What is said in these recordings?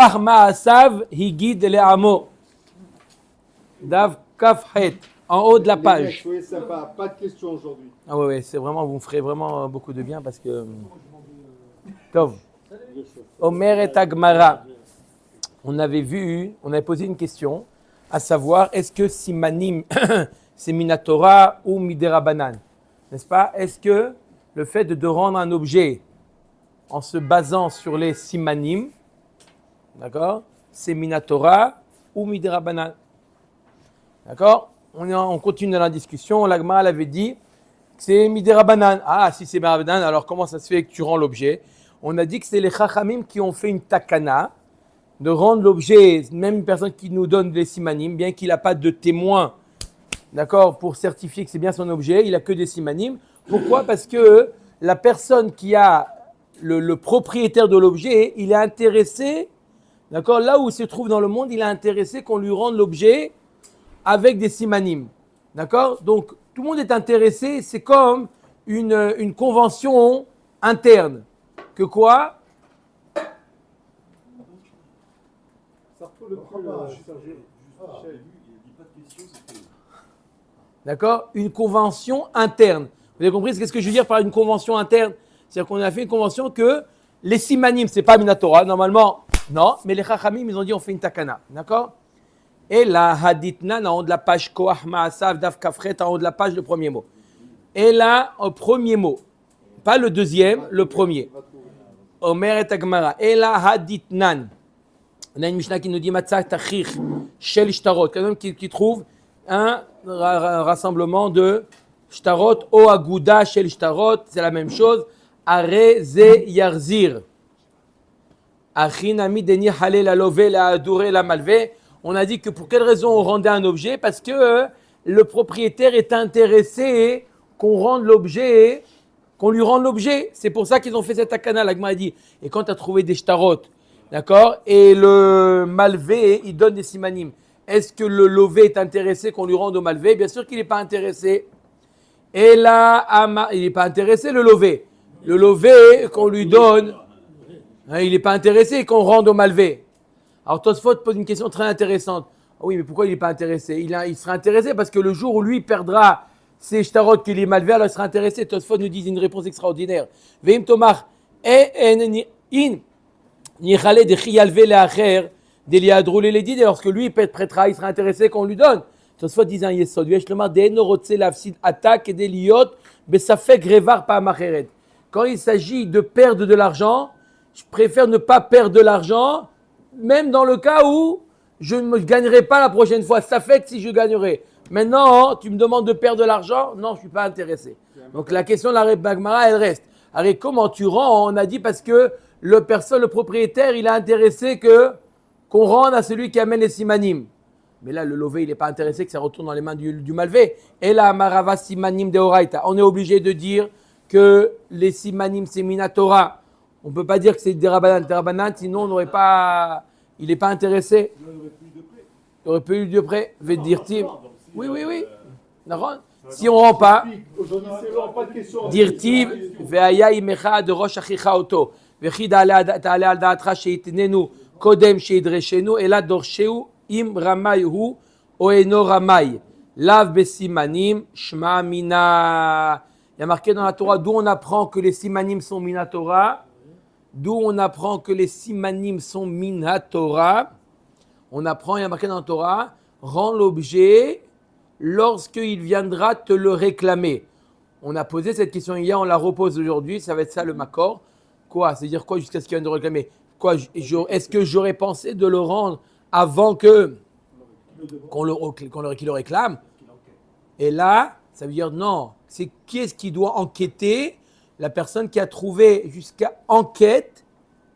Parma Asav Higid Le'amo. Dav Kafhet, en haut de la page. Mecs, soyez sympa, pas de questions aujourd'hui. Ah ouais, c'est vraiment, vous me ferez vraiment beaucoup de bien parce que. Tov. Omer et Agmara. On avait posé une question, à savoir, est-ce que Simanim, c'est Minatora ou Miderabanan? N'est-ce pas? Est-ce que le fait de rendre un objet en se basant sur les Simanim, d'accord, c'est Minatora ou Miderabanan? D'accord? On continue dans la discussion. L'Agmara avait dit que c'est Miderabanan. Ah, si c'est Miderabanan, alors comment ça se fait que tu rends l'objet? On a dit que c'est les Chachamim qui ont fait une takana de rendre l'objet, même une personne qui nous donne des simanim, bien qu'il n'a pas de témoin, d'accord, pour certifier que c'est bien son objet, il n'a que des simanim. Pourquoi? Parce que la personne qui a le propriétaire de l'objet, il est intéressé, d'accord, là où il se trouve dans le monde, il est intéressé qu'on lui rende l'objet avec des simanim, d'accord? Donc, tout le monde est intéressé, c'est comme une convention interne. Que quoi? D'accord? Une convention interne. Vous avez compris ce que je veux dire par une convention interne? C'est-à-dire qu'on a fait une convention que les simanim, ce n'est pas Minatora, normalement, non, mais les chachamim, ils ont dit on fait une takana. D'accord? Et la haditnan, en haut de la page Koach Ma'asav, Daf Kafret, en haut de la page, le premier mot. Et là, au premier mot, pas le deuxième, le premier. Omer et Agmara. Et la haditnan. On a une Mishnah qui nous dit Matzah Tachich Shel Ishtarot, quelqu'un qui trouve un rassemblement de Shtarot, O Aguda Shel Ishtarot, c'est la même chose. Are Ze Yarzir. Achinami Deni Hale la Love la Adure la Malve. On a dit que pour quelle raison on rendait un objet? Parce que le propriétaire est intéressé qu'on rende l'objet, qu'on lui rende l'objet. C'est pour ça qu'ils ont fait cette takana. L'Agma a dit. Et quand tu as trouvé des Shtarot, d'accord? Et le malvé, il donne des simanim. Est-ce que le lové est intéressé qu'on lui rende au malvé? Bien sûr qu'il n'est pas intéressé. Et là, il n'est pas intéressé, le lové. Le lové qu'on lui donne, il n'est pas intéressé qu'on rende au malvé. Alors Tosfot pose une question très intéressante. Ah oui, mais pourquoi il n'est pas intéressé? Il sera intéressé parce que le jour où lui perdra ses shtarot qu'il est malvé, alors il sera intéressé. Tosfot nous dit une réponse extraordinaire. Veim tomar in Nichale de Chiyalve Leacher, d'Eliadrou Leledid, lorsque lui prêtera, il sera intéressé qu'on lui donne. Tosfot dit un yesod, Yeshlomar De'eno Rotze Lafsid Atak et Deliot Besafek Revar Pa'amacheret. Quand il s'agit de perdre de l'argent, je préfère ne pas perdre de l'argent, même dans le cas où je ne me gagnerai pas la prochaine fois. Ça fait que si je gagnerai. Maintenant, tu me demandes de perdre de l'argent? Non, je ne suis pas intéressé. Donc la question de la Bagmara, elle reste. Alors comment tu rends? On a dit parce que le propriétaire, il est intéressé qu'on rende à celui qui amène les simanim. Mais là, le lové, il n'est pas intéressé que ça retourne dans les mains du malvé. Et là, marava simanim de oraita. On est obligé de dire que les simanim, c'est minatora. On ne peut pas dire que c'est des rabanan, sinon il n'est pas intéressé. Il aurait pu de près. Vedirtim. Oui. Si on ne rend pas, dirtiv, veaya imecha de rosh achicha auto. וכי תעלה על דעתך שיתננו קודם שידרשנו, אלא דורשהו אם רמאי הוא או אינו רמאי. לאו בסימנים שמע מינה. Il y a marqué dans la Torah d'où on apprend que les simanim sont mina Torah. D'où on apprend que les simanim sont mina Torah. On apprend, il y a marqué dans la Torah, rends l'objet lorsqu'il viendra te le réclamer. On a posé cette question hier, on la repose aujourd'hui, ça va être ça le makor. Quoi? C'est-à-dire quoi jusqu'à ce qu'il vienne de réclamer? Quoi? Est-ce que j'aurais pensé de le rendre avant qu'il le réclame? Et là, ça veut dire non. C'est qui est-ce qui doit enquêter? La personne qui a trouvé jusqu'à enquête,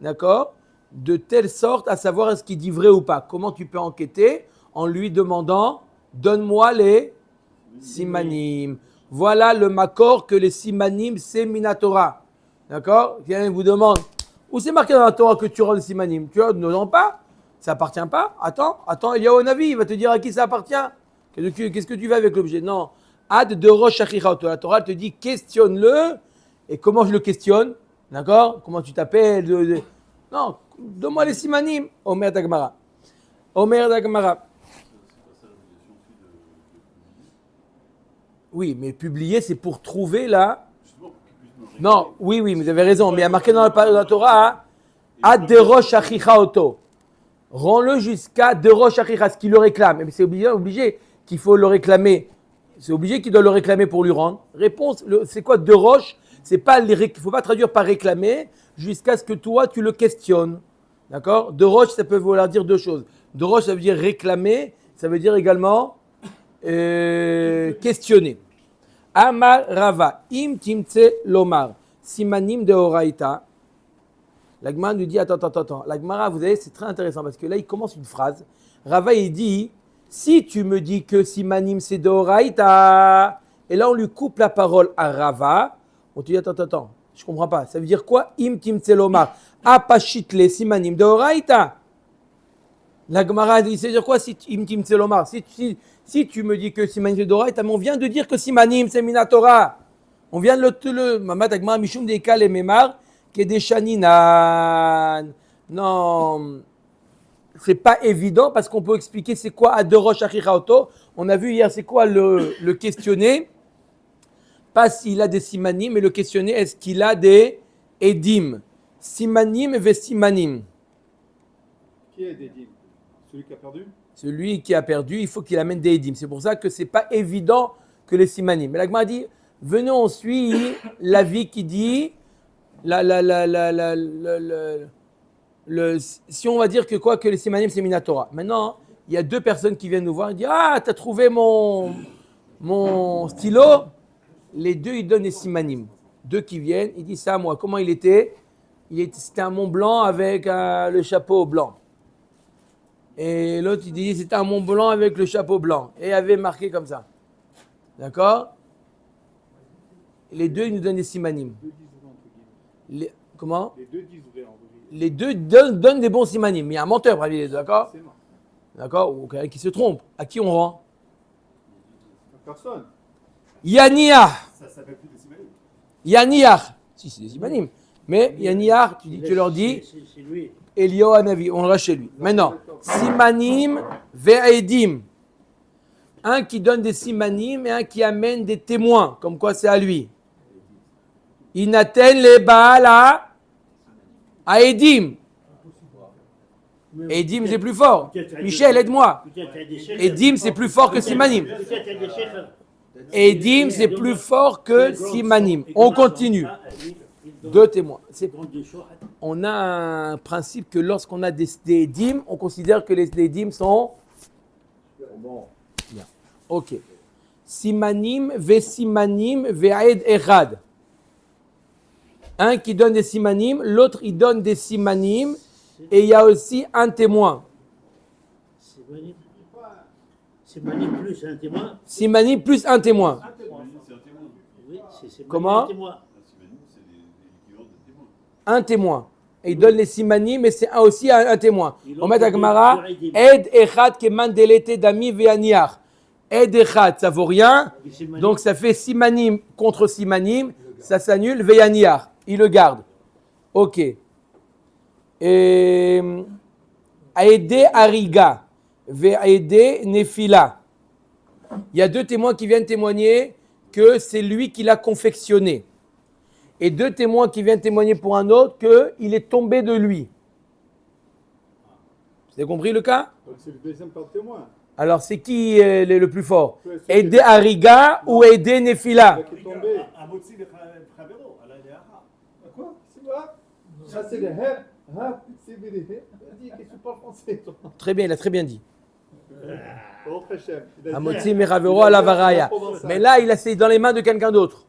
d'accord? De telle sorte à savoir est-ce qu'il dit vrai ou pas. Comment tu peux enquêter? En lui demandant, donne-moi les simanim. Voilà le makor que les simanim, c'est minatora. D'accord? Quelqu'un vous demande, où c'est marqué dans la Torah que tu rends les simanim? Tu ne rends pas? Ça appartient pas? Attends, il y a un avis, il va te dire à qui ça appartient. Qu'est-ce que tu fais avec l'objet? Non. Ad de rosh achichato. La Torah te dit, questionne-le. Et comment je le questionne? D'accord? Comment tu t'appelles? Non. Donne-moi les simanim. Omer d'Agmara. Omer d'Agmara. Oui, mais publier, c'est pour trouver là. Non, oui, mais vous avez raison. Mais il y a marqué dans la Torah, ad derosh achicha oto. Rends-le jusqu'à derosh achicha, ce qu'il le réclame. Mais c'est obligé qu'il faut le réclamer. C'est obligé qu'il doit le réclamer pour lui rendre. Réponse, c'est quoi derosh? C'est pas il ne faut pas traduire par réclamer jusqu'à ce que toi tu le questionnes. D'accord? Derosh, ça peut vouloir dire deux choses. Derosh, ça veut dire réclamer, ça veut dire également questionner. Amar Rava, im timtse lomar, simanim de oraita. L'Agmara nous dit, attends. L'Agmara, vous savez, c'est très intéressant parce que là, il commence une phrase. Rava, il dit, si tu me dis que simanim c'est de oraita, et là, on lui coupe la parole à Rava, on te dit, attends, je comprends pas. Ça veut dire quoi? Im timtse lomar, apachitle simanim de oraita. L'Agmara dit, ça veut dire quoi si im timtse lomar? Si tu me dis que simanim c'est de oraita, mais on vient de dire que simanim c'est minatora. On vient de le Mamat Agmara Mishum Deikal et Memar. Kedeshaninan. Non, c'est pas évident parce qu'on peut expliquer c'est quoi Adorosh Achichaoto. On a vu hier c'est quoi le questionner. Pas s'il a des simanim, mais le questionner est-ce qu'il a des edim. Simanim ve simanim. Qui est Edim? Celui qui a perdu? Celui qui a perdu, il faut qu'il amène des edim. C'est pour ça que c'est pas évident que les simanim. Mais l'Agma dit venons on suit l'avis qui dit. Si on va dire que quoi que les simanim c'est minatora. Maintenant, il y a deux personnes qui viennent nous voir et disent ah t'as trouvé mon stylo. Les deux ils donnent les simanim. Deux qui viennent, ils disent ça à moi. Comment il était? C'était un Mont Blanc avec le chapeau blanc. Et l'autre il dit c'était un Mont Blanc avec le chapeau blanc et avait marqué comme ça. D'accord? Les deux ils nous donnent des simanim. Comment? Les deux disent vrai en vrai. Les deux donnent des bons simanim. Il y a un menteur parmi les deux, d'accord? D'accord? Ou quelqu'un qui se trompe. À qui on rend? Personne. Yaniyah. Ça s'appelle plus des simanim. Yaniyah. Si, c'est des simanim. Mais Yaniyah, tu leur dis, C'est lui. Elio Hanavi, on l'a chez lui. Maintenant, simanim ve'edim. Un qui donne des simanim et un qui amène des témoins, comme quoi c'est à lui. Inaten les Baala à Edim. Edim, c'est plus fort. Michel, aide-moi. Edim, c'est plus fort que Simanim. Edim, c'est plus fort que Simanim. On continue. Deux témoins. On a un principe que lorsqu'on a des Edim, on considère que les Edim sont bien. Ok. Simanim, ve Simanim, ve Aed Echad. Un qui donne des simanim, l'autre il donne des simanim, et il y a aussi un témoin. Simanim plus un témoin. Simanim plus un témoin. Oui, c'est comment? Un témoin. Un témoin. Et il donne les simanim, mais c'est aussi un témoin. On met à Gemara, Ed Echad keman delete dami ve'aniach. Ed Echad, ça vaut rien, donc ça fait simanim contre simanim, ça s'annule, ve'aniach. Il le garde. Ok. Aede Ariga. Ve'aede Nefila. Il y a deux témoins qui viennent témoigner que c'est lui qui l'a confectionné. Et deux témoins qui viennent témoigner pour un autre qu'il est tombé de lui. Vous avez compris le cas? Donc c'est le deuxième par témoin. Alors c'est qui le plus fort? Aede Ariga ou Aede Nefila? Qui est tombé. Amotzi le Chavero, à la Léara. Quoi? C'est quoi? Ça c'est le hep. C'est des hep. Dis que tu parles français. Toi. Très bien, il a très bien dit. Bon, très cher. Amotzi Meravero à la Varaya. Mais là, c'est dans les mains de quelqu'un d'autre.